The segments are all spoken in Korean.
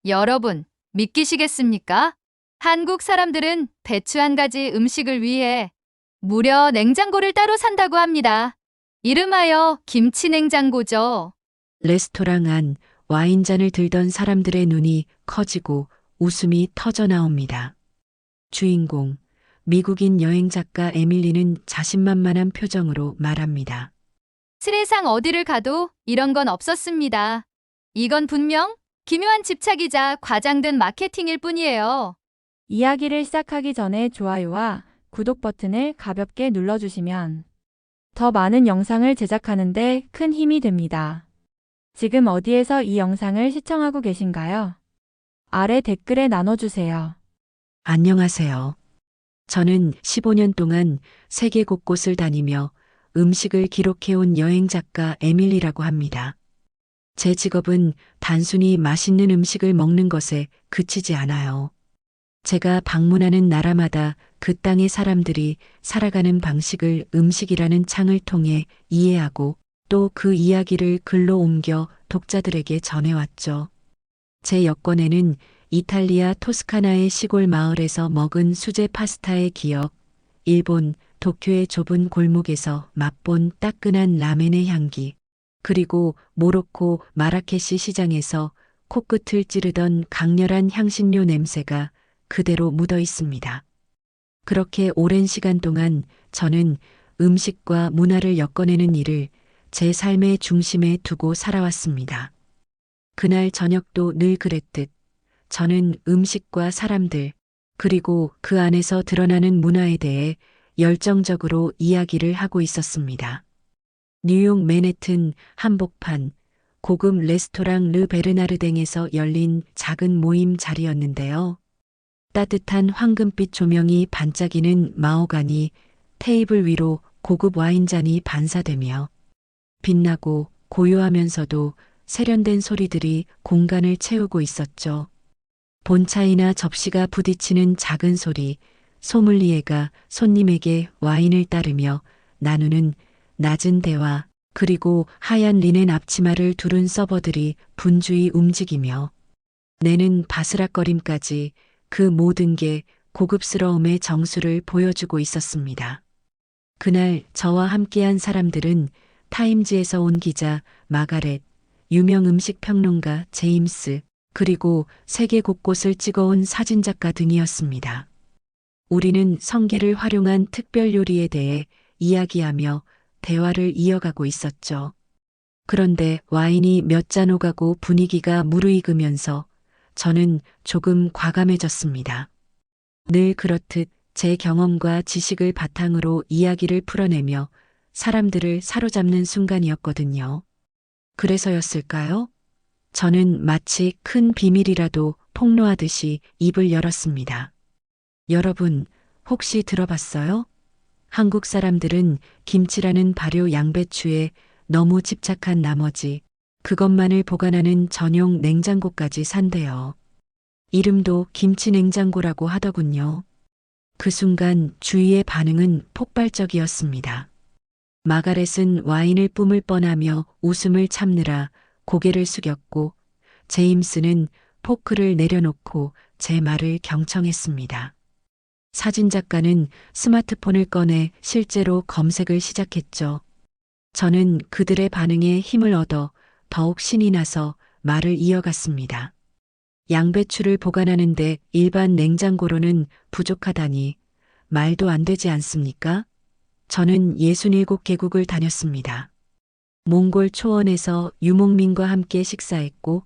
여러분, 믿기시겠습니까? 한국 사람들은 배추 한 가지 음식을 위해 무려 냉장고를 따로 산다고 합니다. 이름하여 김치 냉장고죠. 레스토랑 안 와인잔을 들던 사람들의 눈이 커지고 웃음이 터져 나옵니다. 주인공, 미국인 여행 작가 에밀리는 자신만만한 표정으로 말합니다. 세상 어디를 가도 이런 건 없었습니다. 이건 분명 기묘한 집착이자 과장된 마케팅일 뿐이에요. 이야기를 시작하기 전에 좋아요와 구독 버튼을 가볍게 눌러주시면 더 많은 영상을 제작하는데 큰 힘이 됩니다. 지금 어디에서 이 영상을 시청하고 계신가요? 아래 댓글에 나눠주세요. 안녕하세요. 저는 15년 동안 세계 곳곳을 다니며 음식을 기록해온 여행 작가 에밀리라고 합니다. 제 직업은 단순히 맛있는 음식을 먹는 것에 그치지 않아요. 제가 방문하는 나라마다 그 땅의 사람들이 살아가는 방식을 음식이라는 창을 통해 이해하고 또 그 이야기를 글로 옮겨 독자들에게 전해왔죠. 제 여권에는 이탈리아 토스카나의 시골 마을에서 먹은 수제 파스타의 기억, 일본 도쿄의 좁은 골목에서 맛본 따끈한 라멘의 향기, 그리고 모로코 마라케시 시장에서 코끝을 찌르던 강렬한 향신료 냄새가 그대로 묻어 있습니다. 그렇게 오랜 시간 동안 저는 음식과 문화를 엮어내는 일을 제 삶의 중심에 두고 살아왔습니다. 그날 저녁도 늘 그랬듯 저는 음식과 사람들, 그리고 그 안에서 드러나는 문화에 대해 열정적으로 이야기를 하고 있었습니다. 뉴욕 맨해튼 한복판 고급 레스토랑 르 베르나르댕에서 열린 작은 모임 자리였는데요. 따뜻한 황금빛 조명이 반짝이는 마호가니 테이블 위로 고급 와인잔이 반사되며 빛나고 고요하면서도 세련된 소리들이 공간을 채우고 있었죠. 본차이나 접시가 부딪히는 작은 소리, 소믈리에가 손님에게 와인을 따르며 나누는 낮은 대화, 그리고 하얀 리넨 앞치마를 두른 서버들이 분주히 움직이며 내는 바스락거림까지 그 모든 게 고급스러움의 정수를 보여주고 있었습니다. 그날 저와 함께한 사람들은 타임즈에서 온 기자 마가렛, 유명 음식 평론가 제임스, 그리고 세계 곳곳을 찍어온 사진작가 등이었습니다. 우리는 성게를 활용한 특별 요리에 대해 이야기하며 대화를 이어가고 있었죠. 그런데 와인이 몇 잔 오가고 분위기가 무르익으면서 저는 조금 과감해졌습니다. 늘 그렇듯 제 경험과 지식을 바탕으로 이야기를 풀어내며 사람들을 사로잡는 순간이었거든요. 그래서였을까요? 저는 마치 큰 비밀이라도 폭로하듯이 입을 열었습니다. 여러분, 혹시 들어봤어요? 한국 사람들은 김치라는 발효 양배추에 너무 집착한 나머지 그것만을 보관하는 전용 냉장고까지 산대요. 이름도 김치 냉장고라고 하더군요. 그 순간 주위의 반응은 폭발적이었습니다. 마가렛은 와인을 뿜을 뻔하며 웃음을 참느라 고개를 숙였고 제임스는 포크를 내려놓고 제 말을 경청했습니다. 사진작가는 스마트폰을 꺼내 실제로 검색을 시작했죠. 저는 그들의 반응에 힘을 얻어 더욱 신이 나서 말을 이어갔습니다. 양배추를 보관하는데 일반 냉장고로는 부족하다니 말도 안 되지 않습니까? 저는 67개국을 다녔습니다. 몽골 초원에서 유목민과 함께 식사했고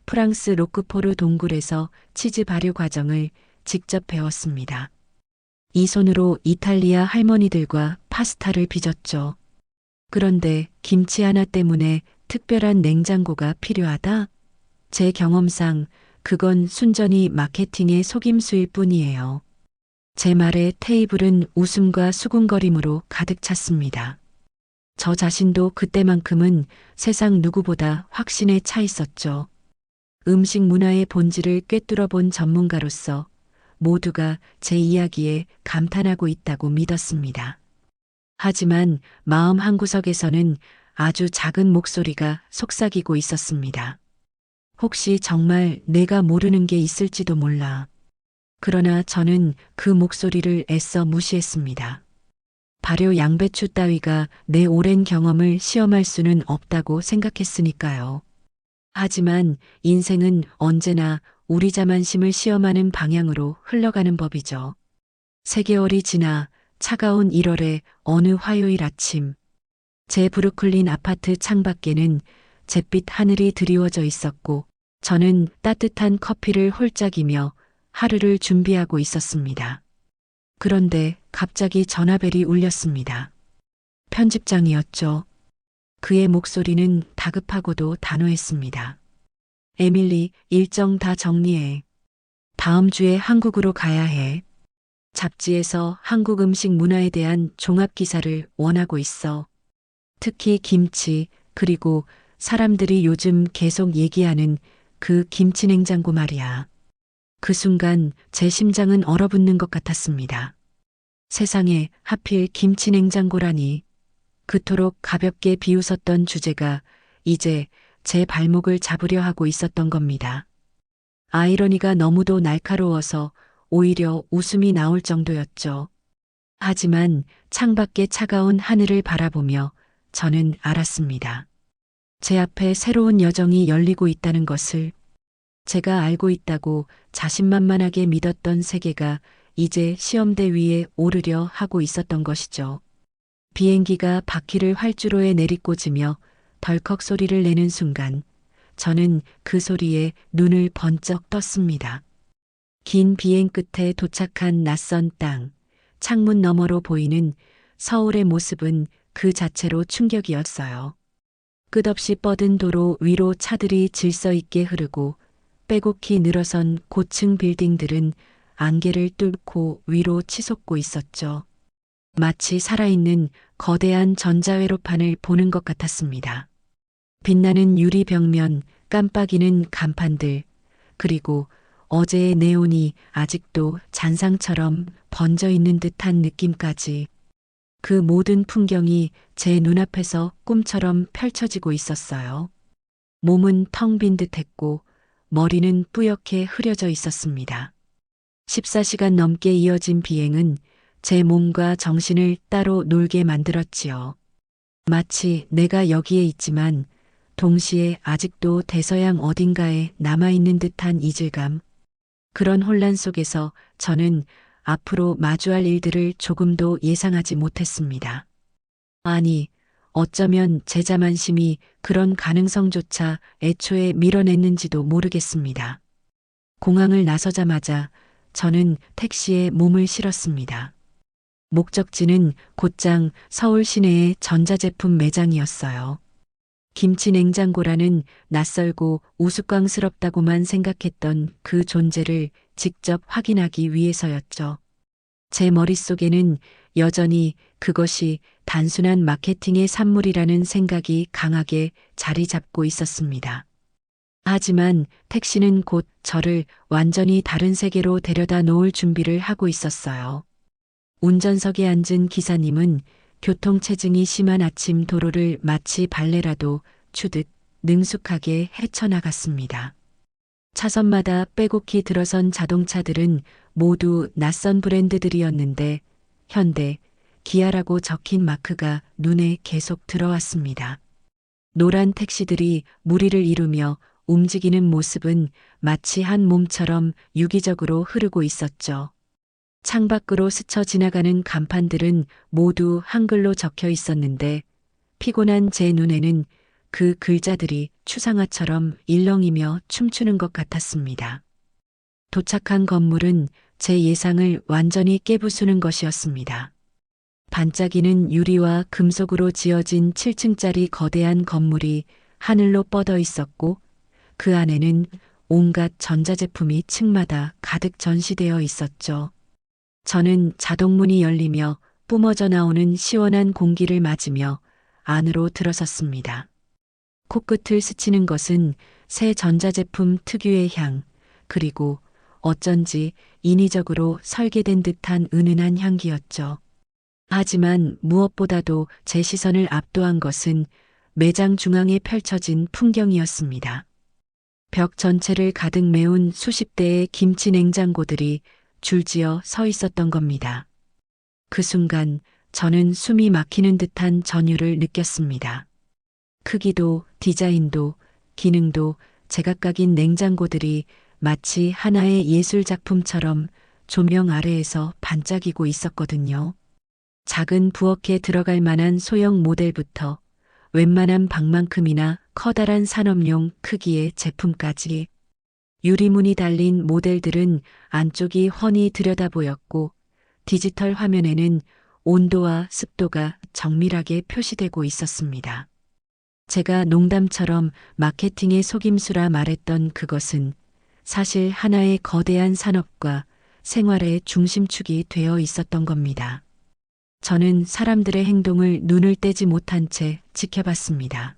프랑스 로크포르 동굴에서 치즈 발효 과정을 직접 배웠습니다. 이 손으로 이탈리아 할머니들과 파스타를 빚었죠. 그런데 김치 하나 때문에 특별한 냉장고가 필요하다? 제 경험상 그건 순전히 마케팅의 속임수일 뿐이에요. 제 말에 테이블은 웃음과 수군거림으로 가득 찼습니다. 저 자신도 그때만큼은 세상 누구보다 확신에 차 있었죠. 음식 문화의 본질을 꿰뚫어 본 전문가로서 모두가 제 이야기에 감탄하고 있다고 믿었습니다. 하지만 마음 한구석에서는 아주 작은 목소리가 속삭이고 있었습니다. 혹시 정말 내가 모르는 게 있을지도 몰라. 그러나 저는 그 목소리를 애써 무시했습니다. 발효 양배추 따위가 내 오랜 경험을 시험할 수는 없다고 생각했으니까요. 하지만 인생은 언제나 우리 자만심을 시험하는 방향으로 흘러가는 법이죠. 3개월이 지나 차가운 1월의 어느 화요일 아침, 제 브루클린 아파트 창밖에는 잿빛 하늘이 드리워져 있었고 저는 따뜻한 커피를 홀짝이며 하루를 준비하고 있었습니다. 그런데 갑자기 전화벨이 울렸습니다. 편집장이었죠. 그의 목소리는 다급하고도 단호했습니다. 에밀리, 일정 다 정리해. 다음 주에 한국으로 가야 해. 잡지에서 한국 음식 문화에 대한 종합 기사를 원하고 있어. 특히 김치, 그리고 사람들이 요즘 계속 얘기하는 그 김치 냉장고 말이야. 그 순간 제 심장은 얼어붙는 것 같았습니다. 세상에 하필 김치 냉장고라니. 그토록 가볍게 비웃었던 주제가 이제 제 발목을 잡으려 하고 있었던 겁니다. 아이러니가 너무도 날카로워서 오히려 웃음이 나올 정도였죠. 하지만 창밖의 차가운 하늘을 바라보며 저는 알았습니다. 제 앞에 새로운 여정이 열리고 있다는 것을, 제가 알고 있다고 자신만만하게 믿었던 세계가 이제 시험대 위에 오르려 하고 있었던 것이죠. 비행기가 바퀴를 활주로에 내리꽂으며 덜컥 소리를 내는 순간 저는 그 소리에 눈을 번쩍 떴습니다. 긴 비행 끝에 도착한 낯선 땅, 창문 너머로 보이는 서울의 모습은 그 자체로 충격이었어요. 끝없이 뻗은 도로 위로 차들이 질서 있게 흐르고 빼곡히 늘어선 고층 빌딩들은 안개를 뚫고 위로 치솟고 있었죠. 마치 살아있는 거대한 전자회로판을 보는 것 같았습니다. 빛나는 유리 벽면, 깜빡이는 간판들, 그리고 어제의 네온이 아직도 잔상처럼 번져 있는 듯한 느낌까지. 그 모든 풍경이 제 눈앞에서 꿈처럼 펼쳐지고 있었어요. 몸은 텅 빈 듯했고 머리는 뿌옇게 흐려져 있었습니다. 14시간 넘게 이어진 비행은 제 몸과 정신을 따로 놀게 만들었지요. 마치 내가 여기에 있지만 동시에 아직도 대서양 어딘가에 남아있는 듯한 이질감. 그런 혼란 속에서 저는 앞으로 마주할 일들을 조금도 예상하지 못했습니다. 아니, 어쩌면 제 자만심이 그런 가능성조차 애초에 밀어냈는지도 모르겠습니다. 공항을 나서자마자 저는 택시에 몸을 실었습니다. 목적지는 곧장 서울 시내의 전자제품 매장이었어요. 김치 냉장고라는 낯설고 우스꽝스럽다고만 생각했던 그 존재를 직접 확인하기 위해서였죠. 제 머릿속에는 여전히 그것이 단순한 마케팅의 산물이라는 생각이 강하게 자리 잡고 있었습니다. 하지만 택시는 곧 저를 완전히 다른 세계로 데려다 놓을 준비를 하고 있었어요. 운전석에 앉은 기사님은 교통체증이 심한 아침 도로를 마치 발레라도 추듯 능숙하게 헤쳐나갔습니다. 차선마다 빼곡히 들어선 자동차들은 모두 낯선 브랜드들이었는데 현대, 기아라고 적힌 마크가 눈에 계속 들어왔습니다. 노란 택시들이 무리를 이루며 움직이는 모습은 마치 한 몸처럼 유기적으로 흐르고 있었죠. 창밖으로 스쳐 지나가는 간판들은 모두 한글로 적혀 있었는데 피곤한 제 눈에는 그 글자들이 추상화처럼 일렁이며 춤추는 것 같았습니다. 도착한 건물은 제 예상을 완전히 깨부수는 것이었습니다. 반짝이는 유리와 금속으로 지어진 7층짜리 거대한 건물이 하늘로 뻗어 있었고 그 안에는 온갖 전자제품이 층마다 가득 전시되어 있었죠. 저는 자동문이 열리며 뿜어져 나오는 시원한 공기를 맞으며 안으로 들어섰습니다. 코끝을 스치는 것은 새 전자제품 특유의 향, 그리고 어쩐지 인위적으로 설계된 듯한 은은한 향기였죠. 하지만 무엇보다도 제 시선을 압도한 것은 매장 중앙에 펼쳐진 풍경이었습니다. 벽 전체를 가득 메운 수십 대의 김치 냉장고들이 줄지어 서 있었던 겁니다. 그 순간 저는 숨이 막히는 듯한 전율을 느꼈습니다. 크기도 디자인도 기능도 제각각인 냉장고들이 마치 하나의 예술 작품처럼 조명 아래에서 반짝이고 있었거든요. 작은 부엌에 들어갈 만한 소형 모델부터 웬만한 방만큼이나 커다란 산업용 크기의 제품까지 유리문이 달린 모델들은 안쪽이 훤히 들여다 보였고 디지털 화면에는 온도와 습도가 정밀하게 표시되고 있었습니다. 제가 농담처럼 마케팅의 속임수라 말했던 그것은 사실 하나의 거대한 산업과 생활의 중심축이 되어 있었던 겁니다. 저는 사람들의 행동을 눈을 떼지 못한 채 지켜봤습니다.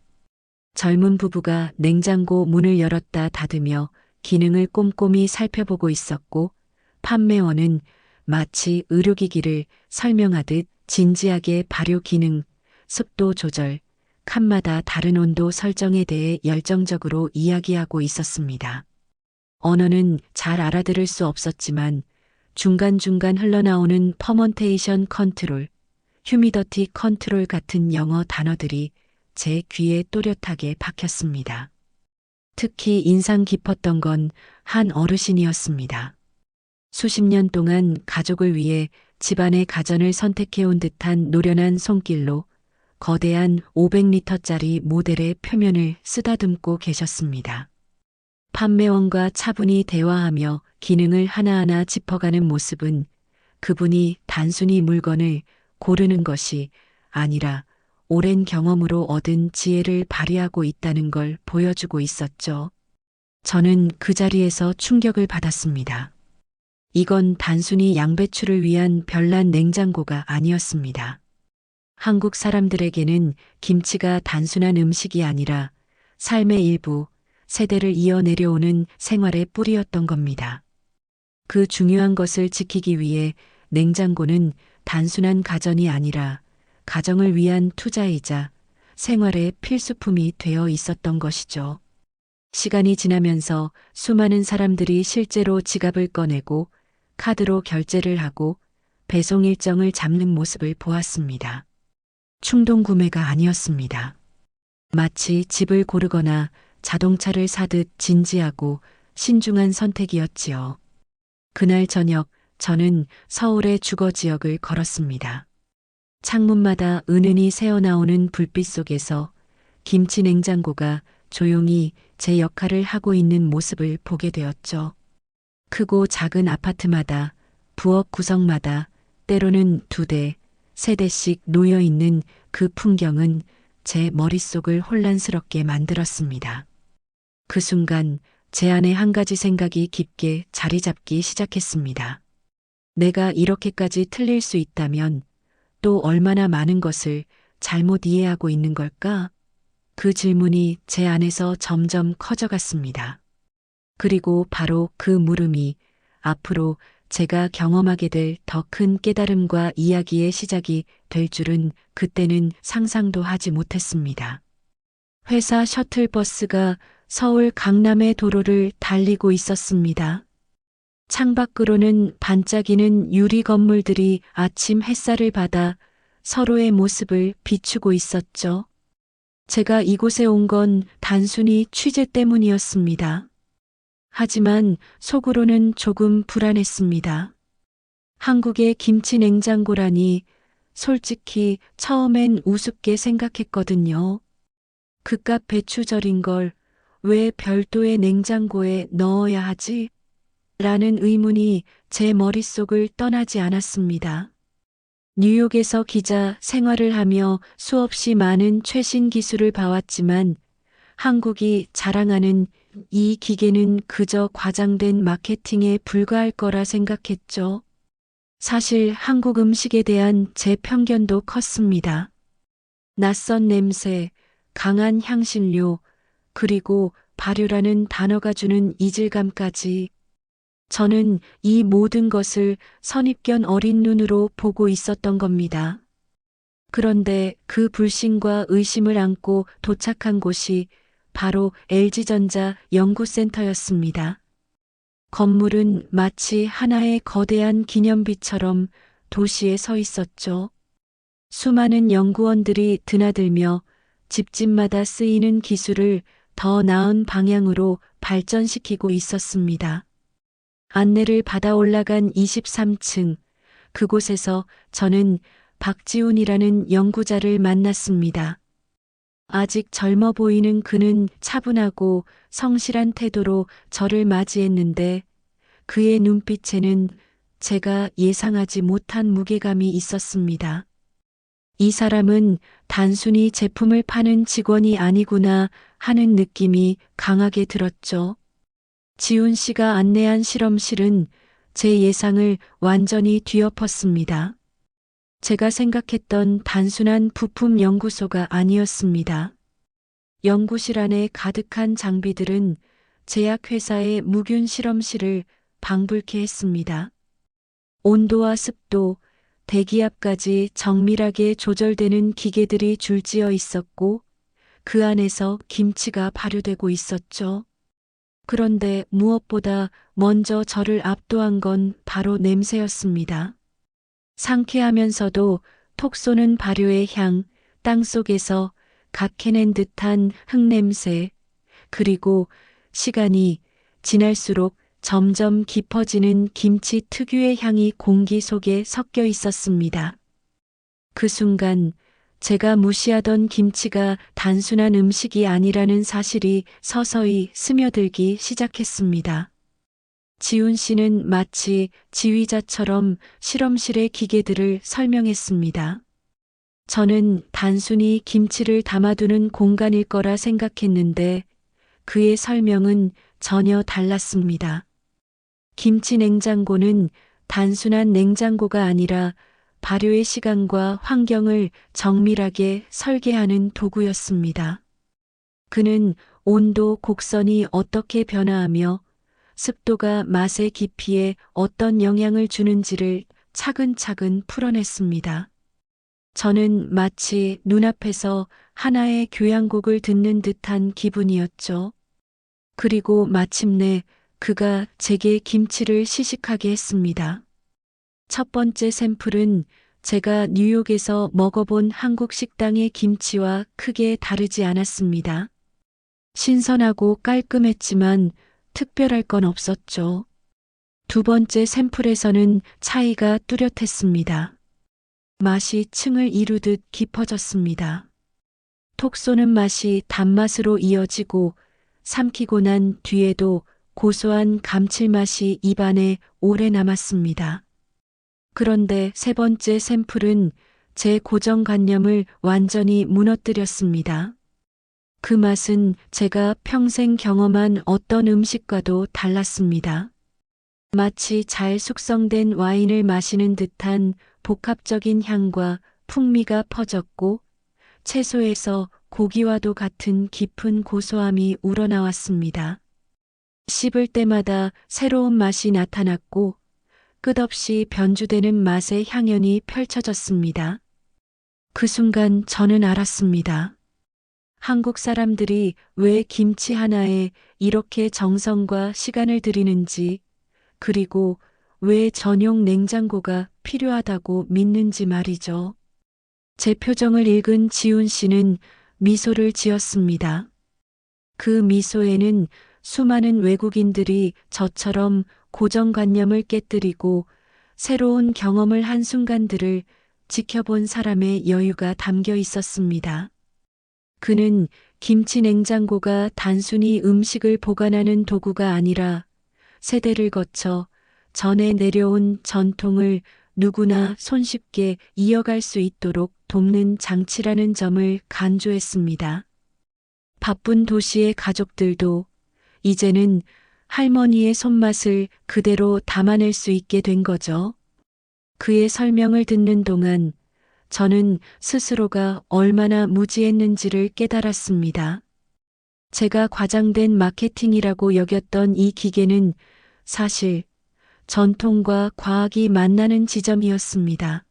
젊은 부부가 냉장고 문을 열었다 닫으며 기능을 꼼꼼히 살펴보고 있었고, 판매원은 마치 의료기기를 설명하듯 진지하게 발효 기능, 습도 조절, 칸마다 다른 온도 설정에 대해 열정적으로 이야기하고 있었습니다. 언어는 잘 알아들을 수 없었지만 중간중간 흘러나오는 퍼먼테이션 컨트롤, 휴미더티 컨트롤 같은 영어 단어들이 제 귀에 또렷하게 박혔습니다. 특히 인상 깊었던 건 한 어르신이었습니다. 수십 년 동안 가족을 위해 집안의 가전을 선택해온 듯한 노련한 손길로 거대한 500리터짜리 모델의 표면을 쓰다듬고 계셨습니다. 판매원과 차분히 대화하며 기능을 하나하나 짚어가는 모습은 그분이 단순히 물건을 고르는 것이 아니라 오랜 경험으로 얻은 지혜를 발휘하고 있다는 걸 보여주고 있었죠. 저는 그 자리에서 충격을 받았습니다. 이건 단순히 양배추를 위한 별난 냉장고가 아니었습니다. 한국 사람들에게는 김치가 단순한 음식이 아니라 삶의 일부, 세대를 이어 내려오는 생활의 뿌리였던 겁니다. 그 중요한 것을 지키기 위해 냉장고는 단순한 가전이 아니라 가정을 위한 투자이자 생활의 필수품이 되어 있었던 것이죠. 시간이 지나면서 수많은 사람들이 실제로 지갑을 꺼내고 카드로 결제를 하고 배송 일정을 잡는 모습을 보았습니다. 충동 구매가 아니었습니다. 마치 집을 고르거나 자동차를 사듯 진지하고 신중한 선택이었지요. 그날 저녁 저는 서울의 주거 지역을 걸었습니다. 창문마다 은은히 새어나오는 불빛 속에서 김치 냉장고가 조용히 제 역할을 하고 있는 모습을 보게 되었죠. 크고 작은 아파트마다, 부엌 구석마다 때로는 2대, 3대씩 놓여 있는 그 풍경은 제 머릿속을 혼란스럽게 만들었습니다. 그 순간 제 안에 한 가지 생각이 깊게 자리 잡기 시작했습니다. 내가 이렇게까지 틀릴 수 있다면 또 얼마나 많은 것을 잘못 이해하고 있는 걸까? 그 질문이 제 안에서 점점 커져갔습니다. 그리고 바로 그 물음이 앞으로 제가 경험하게 될 더 큰 깨달음과 이야기의 시작이 될 줄은 그때는 상상도 하지 못했습니다. 회사 셔틀버스가 서울 강남의 도로를 달리고 있었습니다. 창밖으로는 반짝이는 유리 건물들이 아침 햇살을 받아 서로의 모습을 비추고 있었죠. 제가 이곳에 온 건 단순히 취재 때문이었습니다. 하지만 속으로는 조금 불안했습니다. 한국의 김치 냉장고라니 솔직히 처음엔 우습게 생각했거든요. 그깟 배추 절인 걸 왜 별도의 냉장고에 넣어야 하지? 라는 의문이 제 머릿속을 떠나지 않았습니다. 뉴욕에서 기자 생활을 하며 수없이 많은 최신 기술을 봐왔지만 한국이 자랑하는 이 기계는 그저 과장된 마케팅에 불과할 거라 생각했죠. 사실 한국 음식에 대한 제 편견도 컸습니다. 낯선 냄새, 강한 향신료, 그리고 발효라는 단어가 주는 이질감까지 저는 이 모든 것을 선입견 어린 눈으로 보고 있었던 겁니다. 그런데 그 불신과 의심을 안고 도착한 곳이 바로 LG전자 연구센터였습니다. 건물은 마치 하나의 거대한 기념비처럼 도시에 서 있었죠. 수많은 연구원들이 드나들며 집집마다 쓰이는 기술을 더 나은 방향으로 발전시키고 있었습니다. 안내를 받아 올라간 23층, 그곳에서 저는 박지훈이라는 연구자를 만났습니다. 아직 젊어 보이는 그는 차분하고 성실한 태도로 저를 맞이했는데 그의 눈빛에는 제가 예상하지 못한 무게감이 있었습니다. 이 사람은 단순히 제품을 파는 직원이 아니구나 하는 느낌이 강하게 들었죠. 지훈 씨가 안내한 실험실은 제 예상을 완전히 뒤엎었습니다. 제가 생각했던 단순한 부품 연구소가 아니었습니다. 연구실 안에 가득한 장비들은 제약회사의 무균 실험실을 방불케 했습니다. 온도와 습도, 대기압까지 정밀하게 조절되는 기계들이 줄지어 있었고 그 안에서 김치가 발효되고 있었죠. 그런데 무엇보다 먼저 저를 압도한 건 바로 냄새였습니다. 상쾌하면서도 톡 쏘는 발효의 향, 땅속에서 갓 캐낸 듯한 흙냄새, 그리고 시간이 지날수록 점점 깊어지는 김치 특유의 향이 공기 속에 섞여 있었습니다. 그 순간 제가 무시하던 김치가 단순한 음식이 아니라는 사실이 서서히 스며들기 시작했습니다. 지훈 씨는 마치 지휘자처럼 실험실의 기계들을 설명했습니다. 저는 단순히 김치를 담아두는 공간일 거라 생각했는데 그의 설명은 전혀 달랐습니다. 김치 냉장고는 단순한 냉장고가 아니라 발효의 시간과 환경을 정밀하게 설계하는 도구였습니다. 그는 온도, 곡선이 어떻게 변화하며 습도가 맛의 깊이에 어떤 영향을 주는지를 차근차근 풀어냈습니다. 저는 마치 눈앞에서 하나의 교향곡을 듣는 듯한 기분이었죠. 그리고 마침내 그가 제게 김치를 시식하게 했습니다. 첫 번째 샘플은 제가 뉴욕에서 먹어본 한국 식당의 김치와 크게 다르지 않았습니다. 신선하고 깔끔했지만 특별할 건 없었죠. 두 번째 샘플에서는 차이가 뚜렷했습니다. 맛이 층을 이루듯 깊어졌습니다. 톡 쏘는 맛이 단맛으로 이어지고 삼키고 난 뒤에도 고소한 감칠맛이 입안에 오래 남았습니다. 그런데 세 번째 샘플은 제 고정관념을 완전히 무너뜨렸습니다. 그 맛은 제가 평생 경험한 어떤 음식과도 달랐습니다. 마치 잘 숙성된 와인을 마시는 듯한 복합적인 향과 풍미가 퍼졌고 채소에서 고기와도 같은 깊은 고소함이 우러나왔습니다. 씹을 때마다 새로운 맛이 나타났고 끝없이 변주되는 맛의 향연이 펼쳐졌습니다. 그 순간 저는 알았습니다. 한국 사람들이 왜 김치 하나에 이렇게 정성과 시간을 들이는지, 그리고 왜 전용 냉장고가 필요하다고 믿는지 말이죠. 제 표정을 읽은 지훈 씨는 미소를 지었습니다. 그 미소에는 수많은 외국인들이 저처럼 고정관념을 깨뜨리고 새로운 경험을 한 순간들을 지켜본 사람의 여유가 담겨 있었습니다. 그는 김치 냉장고가 단순히 음식을 보관하는 도구가 아니라 세대를 거쳐 전해 내려온 전통을 누구나 손쉽게 이어갈 수 있도록 돕는 장치라는 점을 강조했습니다. 바쁜 도시의 가족들도 이제는 할머니의 손맛을 그대로 담아낼 수 있게 된 거죠. 그의 설명을 듣는 동안 저는 스스로가 얼마나 무지했는지를 깨달았습니다. 제가 과장된 마케팅이라고 여겼던 이 기계는 사실 전통과 과학이 만나는 지점이었습니다.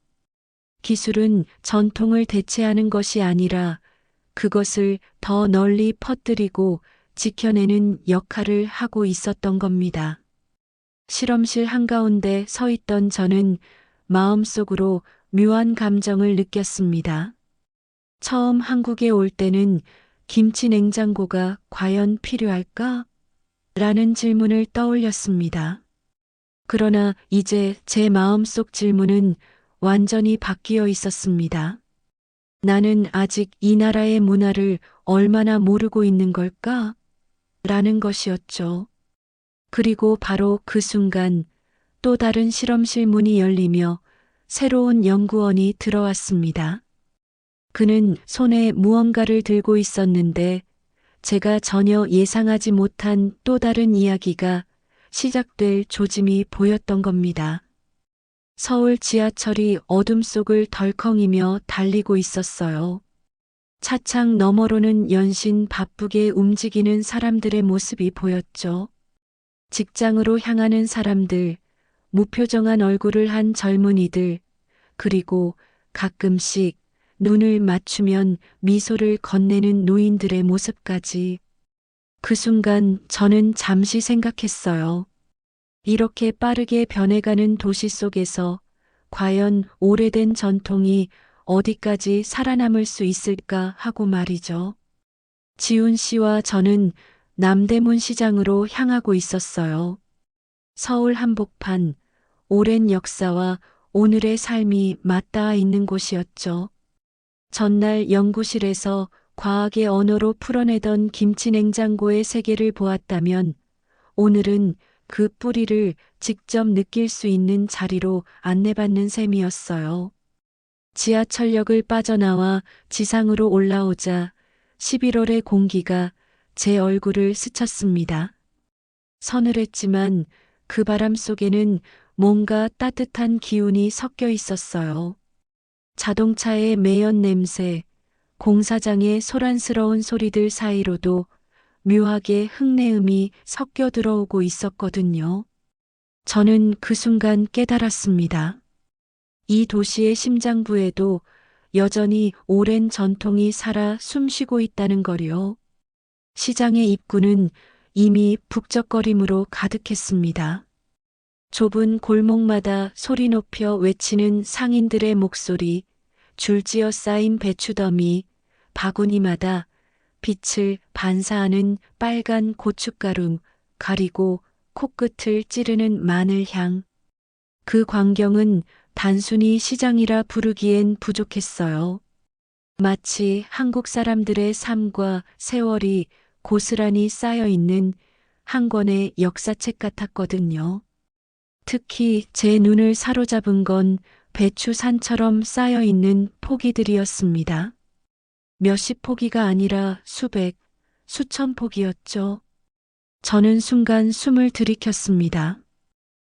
기술은 전통을 대체하는 것이 아니라 그것을 더 널리 퍼뜨리고 지켜내는 역할을 하고 있었던 겁니다. 실험실 한가운데 서 있던 저는 마음속으로 묘한 감정을 느꼈습니다. 처음 한국에 올 때는 김치 냉장고가 과연 필요할까? 라는 질문을 떠올렸습니다. 그러나 이제 제 마음속 질문은 완전히 바뀌어 있었습니다. 나는 아직 이 나라의 문화를 얼마나 모르고 있는 걸까? 라는 것이었죠. 그리고 바로 그 순간 또 다른 실험실 문이 열리며 새로운 연구원이 들어왔습니다. 그는 손에 무언가를 들고 있었는데 제가 전혀 예상하지 못한 또 다른 이야기가 시작될 조짐이 보였던 겁니다. 서울 지하철이 어둠 속을 덜컹이며 달리고 있었어요. 차창 너머로는 연신 바쁘게 움직이는 사람들의 모습이 보였죠. 직장으로 향하는 사람들, 무표정한 얼굴을 한 젊은이들, 그리고 가끔씩 눈을 맞추면 미소를 건네는 노인들의 모습까지. 그 순간 저는 잠시 생각했어요. 이렇게 빠르게 변해가는 도시 속에서 과연 오래된 전통이 어디까지 살아남을 수 있을까 하고 말이죠. 지훈 씨와 저는 남대문 시장으로 향하고 있었어요. 서울 한복판, 오랜 역사와 오늘의 삶이 맞닿아 있는 곳이었죠. 전날 연구실에서 과학의 언어로 풀어내던 김치 냉장고의 세계를 보았다면 오늘은 그 뿌리를 직접 느낄 수 있는 자리로 안내받는 셈이었어요. 지하철역을 빠져나와 지상으로 올라오자 11월의 공기가 제 얼굴을 스쳤습니다. 서늘했지만 그 바람 속에는 뭔가 따뜻한 기운이 섞여 있었어요. 자동차의 매연 냄새, 공사장의 소란스러운 소리들 사이로도 묘하게 흙내음이 섞여 들어오고 있었거든요. 저는 그 순간 깨달았습니다. 이 도시의 심장부에도 여전히 오랜 전통이 살아 숨쉬고 있다는 거요. 시장의 입구는 이미 북적거림으로 가득했습니다. 좁은 골목마다 소리 높여 외치는 상인들의 목소리, 줄지어 쌓인 배추더미, 바구니마다 빛을 반사하는 빨간 고춧가루, 가리고 코끝을 찌르는 마늘향. 그 광경은 단순히 시장이라 부르기엔 부족했어요. 마치 한국 사람들의 삶과 세월이 고스란히 쌓여 있는 한 권의 역사책 같았거든요. 특히 제 눈을 사로잡은 건 배추산처럼 쌓여 있는 포기들이었습니다. 몇십 포기가 아니라 수백, 수천 포기였죠. 저는 순간 숨을 들이켰습니다.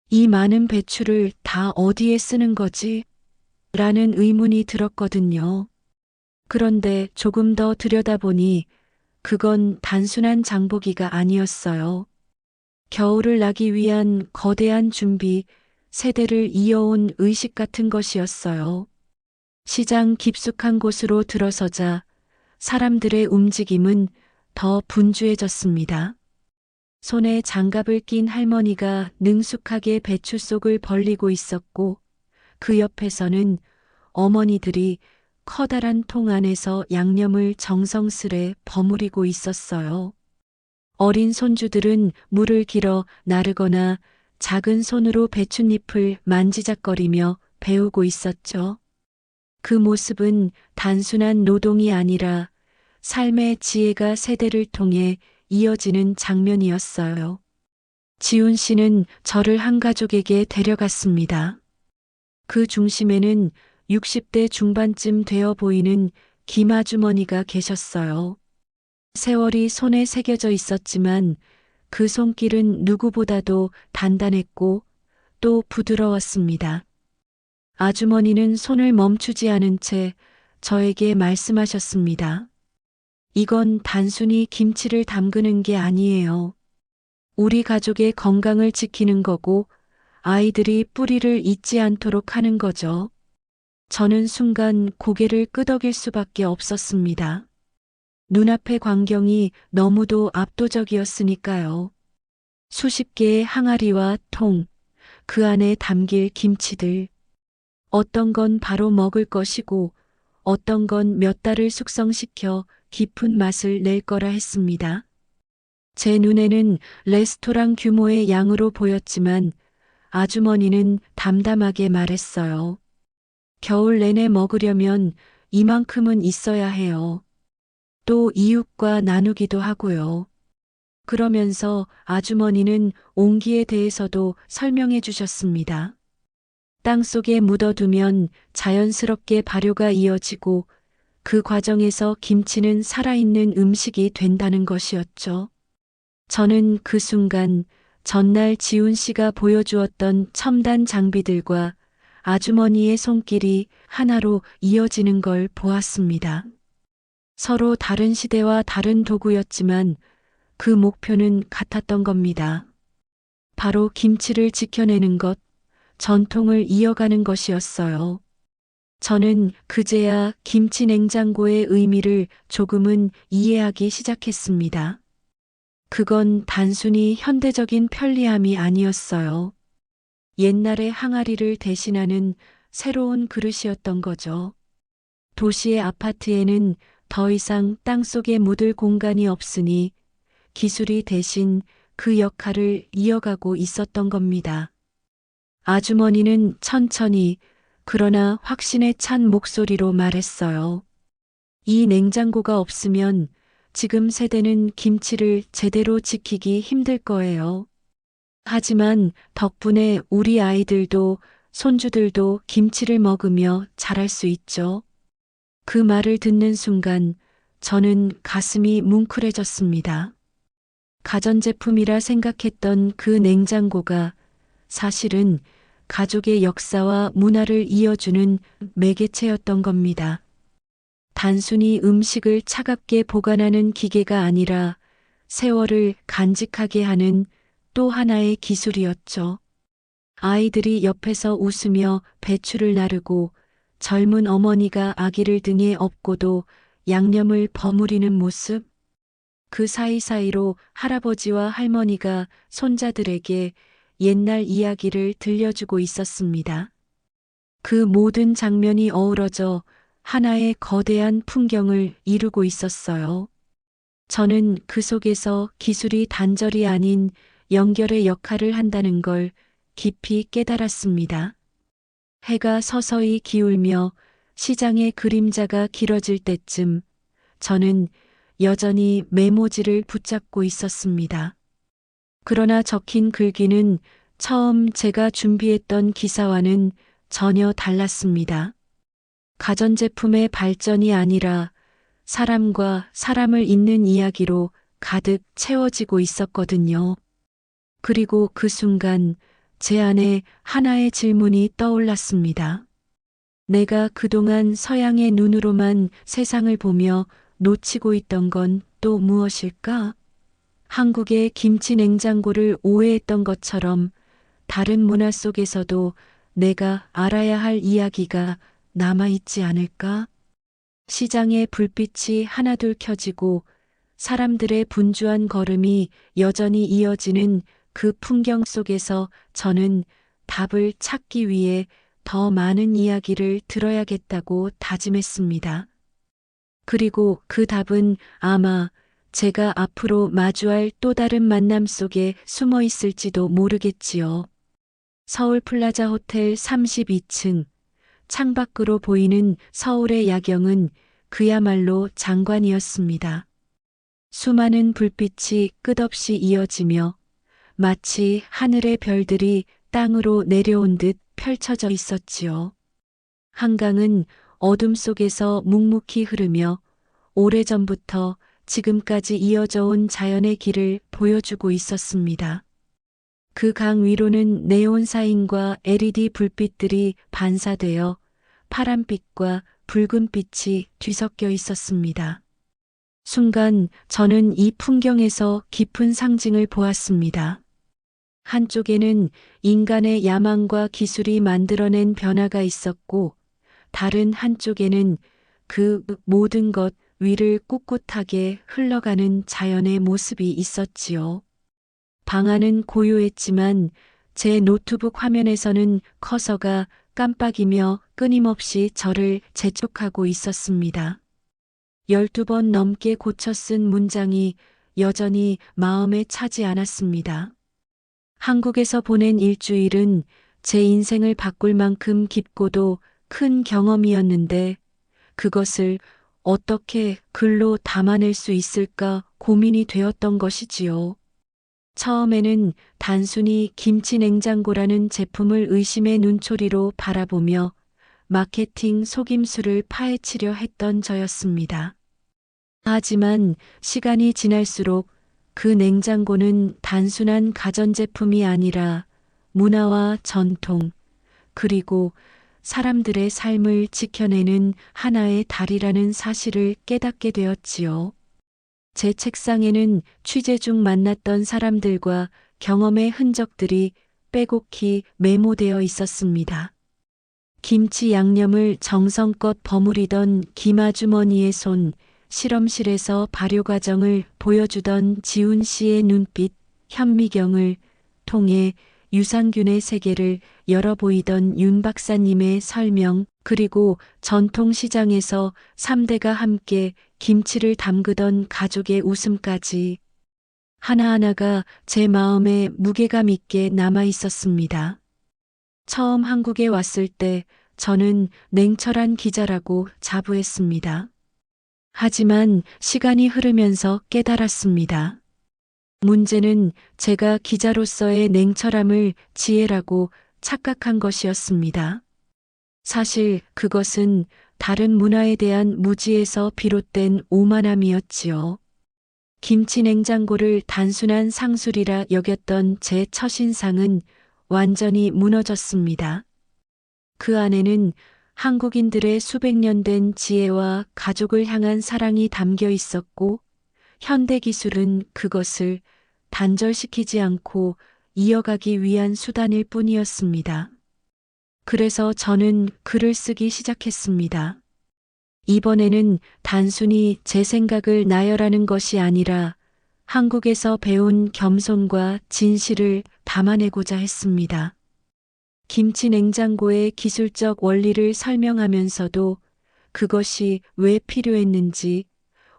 이 많은 배추를 다 어디에 쓰는 거지? 라는 의문이 들었거든요. 그런데 조금 더 들여다보니 그건 단순한 장보기가 아니었어요. 겨울을 나기 위한 거대한 준비, 세대를 이어온 의식 같은 것이었어요. 시장 깊숙한 곳으로 들어서자 사람들의 움직임은 더 분주해졌습니다. 손에 장갑을 낀 할머니가 능숙하게 배추 속을 벌리고 있었고 그 옆에서는 어머니들이 커다란 통 안에서 양념을 정성스레 버무리고 있었어요. 어린 손주들은 물을 길어 나르거나 작은 손으로 배춧잎을 만지작거리며 배우고 있었죠. 그 모습은 단순한 노동이 아니라 삶의 지혜가 세대를 통해 이어지는 장면이었어요. 지훈 씨는 저를 한 가족에게 데려갔습니다. 그 중심에는 60대 중반쯤 되어 보이는 김아주머니가 계셨어요. 세월이 손에 새겨져 있었지만 그 손길은 누구보다도 단단했고 또 부드러웠습니다. 아주머니는 손을 멈추지 않은 채 저에게 말씀하셨습니다. 이건 단순히 김치를 담그는 게 아니에요. 우리 가족의 건강을 지키는 거고 아이들이 뿌리를 잊지 않도록 하는 거죠. 저는 순간 고개를 끄덕일 수밖에 없었습니다. 눈앞의 광경이 너무도 압도적이었으니까요. 수십 개의 항아리와 통, 그 안에 담길 김치들. 어떤 건 바로 먹을 것이고 어떤 건 몇 달을 숙성시켜 깊은 맛을 낼 거라 했습니다. 제 눈에는 레스토랑 규모의 양으로 보였지만 아주머니는 담담하게 말했어요. 겨울 내내 먹으려면 이만큼은 있어야 해요. 또 이웃과 나누기도 하고요. 그러면서 아주머니는 온기에 대해서도 설명해 주셨습니다. 땅 속에 묻어두면 자연스럽게 발효가 이어지고 그 과정에서 김치는 살아있는 음식이 된다는 것이었죠. 저는 그 순간 전날 지훈 씨가 보여주었던 첨단 장비들과 아주머니의 손길이 하나로 이어지는 걸 보았습니다. 서로 다른 시대와 다른 도구였지만 그 목표는 같았던 겁니다. 바로 김치를 지켜내는 것, 전통을 이어가는 것이었어요. 저는 그제야 김치 냉장고의 의미를 조금은 이해하기 시작했습니다. 그건 단순히 현대적인 편리함이 아니었어요. 옛날의 항아리를 대신하는 새로운 그릇이었던 거죠. 도시의 아파트에는 더 이상 땅속에 묻을 공간이 없으니 기술이 대신 그 역할을 이어가고 있었던 겁니다. 아주머니는 천천히 그러나 확신에 찬 목소리로 말했어요. 이 냉장고가 없으면 지금 세대는 김치를 제대로 지키기 힘들 거예요. 하지만 덕분에 우리 아이들도 손주들도 김치를 먹으며 자랄 수 있죠. 그 말을 듣는 순간 저는 가슴이 뭉클해졌습니다. 가전제품이라 생각했던 그 냉장고가 사실은 가족의 역사와 문화를 이어주는 매개체였던 겁니다. 단순히 음식을 차갑게 보관하는 기계가 아니라 세월을 간직하게 하는 또 하나의 기술이었죠. 아이들이 옆에서 웃으며 배추를 나르고 젊은 어머니가 아기를 등에 업고도 양념을 버무리는 모습. 그 사이사이로 할아버지와 할머니가 손자들에게 옛날 이야기를 들려주고 있었습니다. 그 모든 장면이 어우러져 하나의 거대한 풍경을 이루고 있었어요. 저는 그 속에서 기술이 단절이 아닌 연결의 역할을 한다는 걸 깊이 깨달았습니다. 해가 서서히 기울며 시장의 그림자가 길어질 때쯤 저는 여전히 메모지를 붙잡고 있었습니다. 그러나 적힌 글귀는 처음 제가 준비했던 기사와는 전혀 달랐습니다. 가전제품의 발전이 아니라 사람과 사람을 잇는 이야기로 가득 채워지고 있었거든요. 그리고 그 순간 제 안에 하나의 질문이 떠올랐습니다. 내가 그동안 서양의 눈으로만 세상을 보며 놓치고 있던 건 또 무엇일까? 한국의 김치 냉장고를 오해했던 것처럼 다른 문화 속에서도 내가 알아야 할 이야기가 남아있지 않을까? 시장의 불빛이 하나둘 켜지고 사람들의 분주한 걸음이 여전히 이어지는 그 풍경 속에서 저는 답을 찾기 위해 더 많은 이야기를 들어야겠다고 다짐했습니다. 그리고 그 답은 아마 제가 앞으로 마주할 또 다른 만남 속에 숨어 있을지도 모르겠지요. 서울 플라자 호텔 32층, 창밖으로 보이는 서울의 야경은 그야말로 장관이었습니다. 수많은 불빛이 끝없이 이어지며 마치 하늘의 별들이 땅으로 내려온 듯 펼쳐져 있었지요. 한강은 어둠 속에서 묵묵히 흐르며 오래전부터 지금까지 이어져 온 자연의 길을 보여주고 있었습니다. 그 강 위로는 네온 사인과 LED 불빛들이 반사되어 파란빛과 붉은빛이 뒤섞여 있었습니다. 순간 저는 이 풍경에서 깊은 상징을 보았습니다. 한쪽에는 인간의 야망과 기술이 만들어낸 변화가 있었고, 다른 한쪽에는 그 모든 것 위를 꿋꿋하게 흘러가는 자연의 모습이 있었지요. 방 안은 고요했지만 제 노트북 화면에서는 커서가 깜빡이며 끊임없이 저를 재촉하고 있었습니다. 12번 넘게 고쳐 쓴 문장이 여전히 마음에 차지 않았습니다. 한국에서 보낸 일주일은 제 인생을 바꿀 만큼 깊고도 큰 경험이었는데 그것을 어떻게 글로 담아낼 수 있을까 고민이 되었던 것이지요. 처음에는 단순히 김치 냉장고라는 제품을 의심의 눈초리로 바라보며 마케팅 속임수를 파헤치려 했던 저였습니다. 하지만 시간이 지날수록 그 냉장고는 단순한 가전제품이 아니라 문화와 전통, 그리고 사람들의 삶을 지켜내는 하나의 달이라는 사실을 깨닫게 되었지요. 제 책상에는 취재 중 만났던 사람들과 경험의 흔적들이 빼곡히 메모되어 있었습니다. 김치 양념을 정성껏 버무리던 김아주머니의 손, 실험실에서 발효 과정을 보여주던 지훈 씨의 눈빛, 현미경을 통해 유산균의 세계를 열어 보이던 윤 박사님의 설명, 그리고 전통시장에서 3대가 함께 김치를 담그던 가족의 웃음까지 하나하나가 제 마음에 무게감 있게 남아 있었습니다. 처음 한국에 왔을 때 저는 냉철한 기자라고 자부했습니다. 하지만 시간이 흐르면서 깨달았습니다. 문제는 제가 기자로서의 냉철함을 지혜라고 착각한 것이었습니다. 사실 그것은 다른 문화에 대한 무지에서 비롯된 오만함이었지요. 김치 냉장고를 단순한 상술이라 여겼던 제 첫인상은 완전히 무너졌습니다. 그 안에는 한국인들의 수백 년 된 지혜와 가족을 향한 사랑이 담겨 있었고, 현대 기술은 그것을 단절시키지 않고 이어가기 위한 수단일 뿐이었습니다. 그래서 저는 글을 쓰기 시작했습니다. 이번에는 단순히 제 생각을 나열하는 것이 아니라 한국에서 배운 겸손과 진실을 담아내고자 했습니다. 김치 냉장고의 기술적 원리를 설명하면서도 그것이 왜 필요했는지,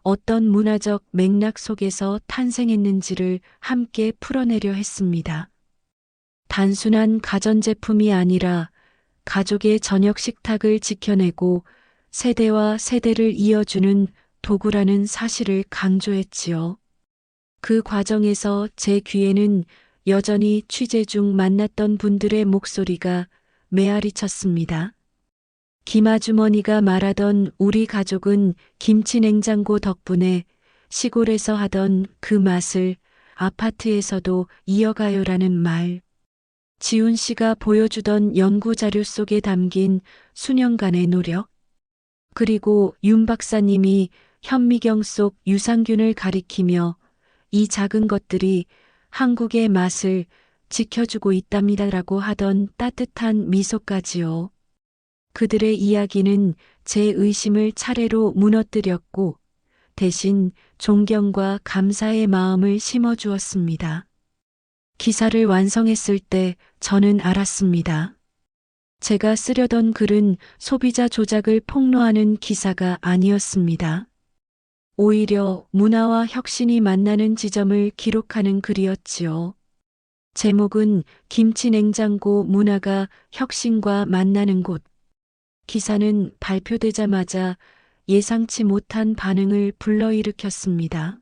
어떤 문화적 맥락 속에서 탄생했는지를 함께 풀어내려 했습니다. 단순한 가전제품이 아니라 가족의 저녁 식탁을 지켜내고 세대와 세대를 이어주는 도구라는 사실을 강조했지요. 그 과정에서 제 귀에는 여전히 취재 중 만났던 분들의 목소리가 메아리 쳤습니다. 김아주머니가 말하던 우리 가족은 김치 냉장고 덕분에 시골에서 하던 그 맛을 아파트에서도 이어가요라는 말. 지훈 씨가 보여주던 연구 자료 속에 담긴 수년간의 노력. 그리고 윤 박사님이 현미경 속 유산균을 가리키며 이 작은 것들이 한국의 맛을 지켜주고 있답니다라고 하던 따뜻한 미소까지요. 그들의 이야기는 제 의심을 차례로 무너뜨렸고 대신 존경과 감사의 마음을 심어주었습니다. 기사를 완성했을 때 저는 알았습니다. 제가 쓰려던 글은 소비자 조작을 폭로하는 기사가 아니었습니다. 오히려 문화와 혁신이 만나는 지점을 기록하는 글이었지요. 제목은 김치 냉장고 문화가 혁신과 만나는 곳. 기사는 발표되자마자 예상치 못한 반응을 불러일으켰습니다.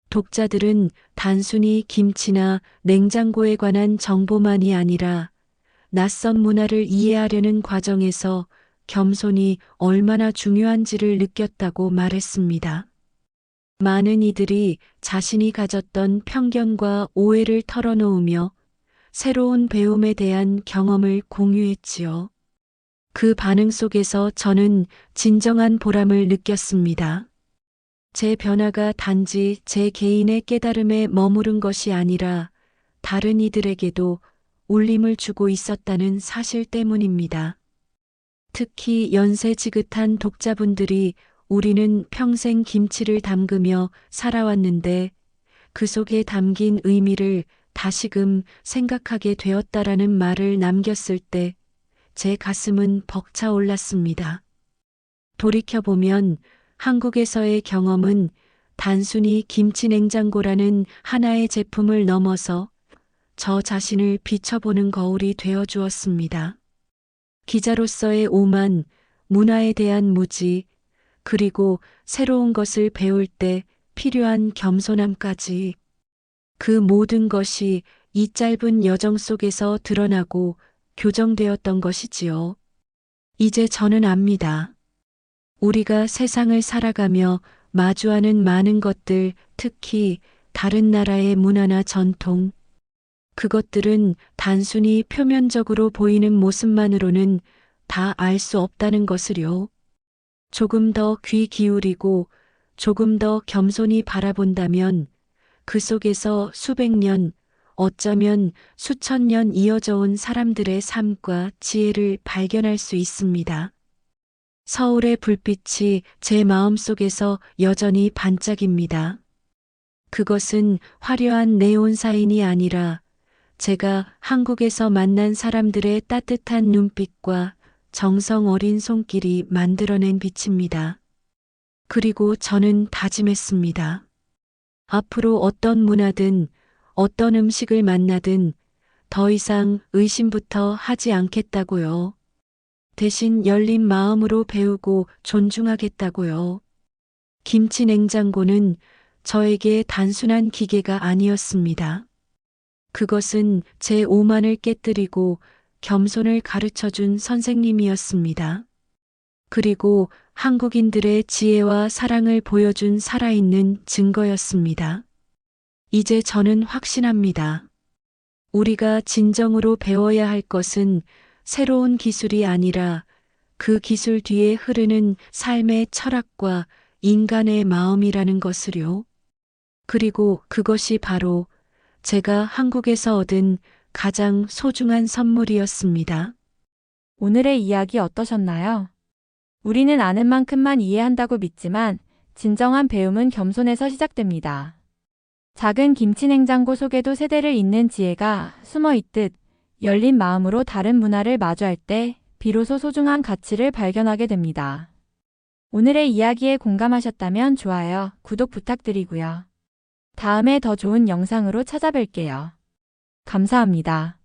독자들은 단순히 김치나 냉장고에 관한 정보만이 아니라 낯선 문화를 이해하려는 과정에서 겸손이 얼마나 중요한지를 느꼈다고 말했습니다. 많은 이들이 자신이 가졌던 편견과 오해를 털어놓으며 새로운 배움에 대한 경험을 공유했지요. 그 반응 속에서 저는 진정한 보람을 느꼈습니다. 제 변화가 단지 제 개인의 깨달음에 머무른 것이 아니라 다른 이들에게도 울림을 주고 있었다는 사실 때문입니다. 특히 연세 지긋한 독자분들이 우리는 평생 김치를 담그며 살아왔는데 그 속에 담긴 의미를 다시금 생각하게 되었다라는 말을 남겼을 때 제 가슴은 벅차올랐습니다. 돌이켜보면 한국에서의 경험은 단순히 김치 냉장고라는 하나의 제품을 넘어서 저 자신을 비춰보는 거울이 되어 주었습니다. 기자로서의 오만, 문화에 대한 무지, 그리고 새로운 것을 배울 때 필요한 겸손함까지 그 모든 것이 이 짧은 여정 속에서 드러나고 교정되었던 것이지요. 이제 저는 압니다. 우리가 세상을 살아가며 마주하는 많은 것들, 특히 다른 나라의 문화나 전통, 그것들은 단순히 표면적으로 보이는 모습만으로는 다 알 수 없다는 것을요. 조금 더 귀 기울이고 조금 더 겸손히 바라본다면 그 속에서 수백 년, 어쩌면 수천 년 이어져 온 사람들의 삶과 지혜를 발견할 수 있습니다. 서울의 불빛이 제 마음속에서 여전히 반짝입니다. 그것은 화려한 네온사인이 아니라 제가 한국에서 만난 사람들의 따뜻한 눈빛과 정성 어린 손길이 만들어낸 빛입니다. 그리고 저는 다짐했습니다. 앞으로 어떤 문화든 어떤 음식을 만나든 더 이상 의심부터 하지 않겠다고요. 대신 열린 마음으로 배우고 존중하겠다고요. 김치 냉장고는 저에게 단순한 기계가 아니었습니다. 그것은 제 오만을 깨뜨리고 겸손을 가르쳐준 선생님이었습니다. 그리고 한국인들의 지혜와 사랑을 보여준 살아있는 증거였습니다. 이제 저는 확신합니다. 우리가 진정으로 배워야 할 것은 새로운 기술이 아니라 그 기술 뒤에 흐르는 삶의 철학과 인간의 마음이라는 것을요. 그리고 그것이 바로 제가 한국에서 얻은 가장 소중한 선물이었습니다. 오늘의 이야기 어떠셨나요? 우리는 아는 만큼만 이해한다고 믿지만 진정한 배움은 겸손에서 시작됩니다. 작은 김치 냉장고 속에도 세대를 잇는 지혜가 숨어 있듯 열린 마음으로 다른 문화를 마주할 때 비로소 소중한 가치를 발견하게 됩니다. 오늘의 이야기에 공감하셨다면 좋아요, 구독 부탁드리고요. 다음에 더 좋은 영상으로 찾아뵐게요. 감사합니다.